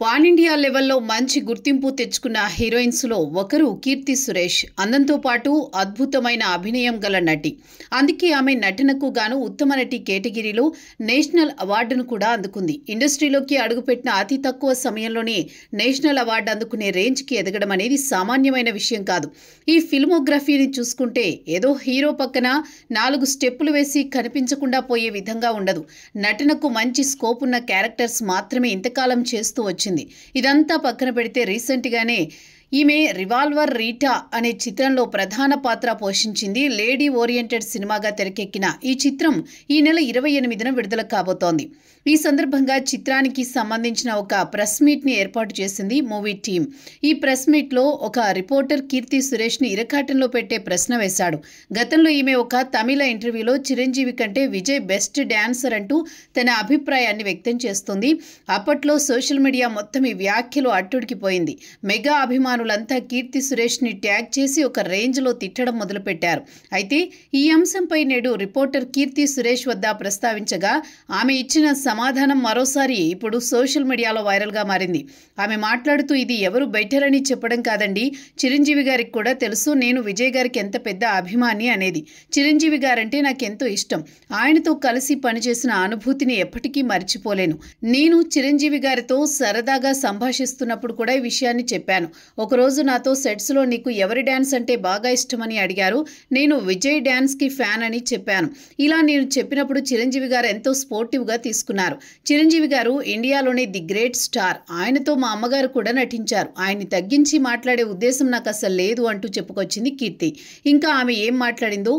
Pan India లెవెల్లో మంచి గుర్తింపు తెచ్చుకున్న హీరోయిన్స్లో ఒకరు కీర్తి సురేష్. అందంతో పాటు అద్భుతమైన అభినయం గల నటి. అందుకే ఆమె నటనకు గాను ఉత్తమ నటి కేటగిరీలో నేషనల్ అవార్డును కూడా అందుకుంది. ఇండస్ట్రీలోకి అడుగుపెట్టిన అతి తక్కువ సమయంలోనే నేషనల్ అవార్డు అందుకునే రేంజ్కి ఎదగడం అనేది సామాన్యమైన విషయం కాదు. ఈ ఫిల్మోగ్రఫీని చూసుకుంటే ఏదో హీరో పక్కన 4 స్టెప్పులు వేసి కనిపించకుండా పోయే విధంగా ఉండదు. నటనకు మంచి స్కోప్ ఉన్న క్యారెక్టర్స్ మాత్రమే ఇంతకాలం చేస్తూ వచ్చింది. ఇదంతా పక్కన పెడితే రీసెంట్గానే ఈమె రివాల్వర్ రీటా అనే చిత్రంలో ప్రధాన పాత్ర పోషించింది. లేడీ ఓరియంటెడ్ సినిమాగా తెరకెక్కిన ఈ చిత్రం ఈ నెల 28న విడుదల కాబోతోంది. ఈ సందర్భంగా చిత్రానికి సంబంధించిన ఒక ప్రెస్ మీట్ని ఏర్పాటు చేసింది మూవీ టీం. ఈ ప్రెస్ మీట్లో ఒక రిపోర్టర్ కీర్తి సురేష్ని ఇరకాటంలో పెట్టే ప్రశ్న వేశాడు. గతంలో ఈమె ఒక తమిళ ఇంటర్వ్యూలో చిరంజీవి కంటే విజయ్ బెస్ట్ డాన్సర్ అంటూ తన అభిప్రాయాన్ని వ్యక్తం చేస్తుంది. అప్పట్లో సోషల్ మీడియా మొత్తం ఈ వ్యాఖ్యలు అట్టుడికిపోయింది. మెగా అభిమానులంతా కీర్తి సురేష్ని ట్యాగ్ చేసి ఒక రేంజ్లో తిట్టడం మొదలుపెట్టారు. అయితే ఈ అంశంపై నేడు రిపోర్టర్ కీర్తి సురేష్ వద్ద ప్రస్తావించగా ఆమె ఇచ్చిన సమాధానం మరోసారి ఇప్పుడు సోషల్ మీడియాలో వైరల్గా మారింది. ఆమె మాట్లాడుతూ, ఇది ఎవరు బెటర్ అని చెప్పడం కాదండి, చిరంజీవి గారికి కూడా తెలుసు నేను విజయ్ గారికి ఎంత పెద్ద అభిమాని అనేది. చిరంజీవి గారంటే నాకెంతో ఇష్టం. ఆయనతో కలిసి పనిచేసిన అనుభూతిని ఎప్పటికీ మర్చిపోలేను. నేను చిరంజీవి గారితో సరదాగా సంభాషిస్తున్నప్పుడు కూడా ఈ విషయాన్ని చెప్పాను. ఒకరోజు నాతో సెట్స్లో నీకు ఎవరి డ్యాన్స్ అంటే బాగా ఇష్టమని అడిగారు. నేను విజయ్ డ్యాన్స్కి ఫ్యాన్ అని చెప్పాను. ఇలా నేను చెప్పినప్పుడు చిరంజీవి గారు ఎంతో స్పోర్టివ్గా తీసుకున్నారు. చిరంజీవి గారు ఇండియాలోనే ది గ్రేట్ స్టార్. ఆయనతో మా అమ్మగారు కూడా నటించారు. ఆయన్ని తగ్గించి మాట్లాడే ఉద్దేశం నాకు అసలు లేదు అంటూ చెప్పుకొచ్చింది కీర్తి. ఇంకా ఆమె ఏం మాట్లాడిందో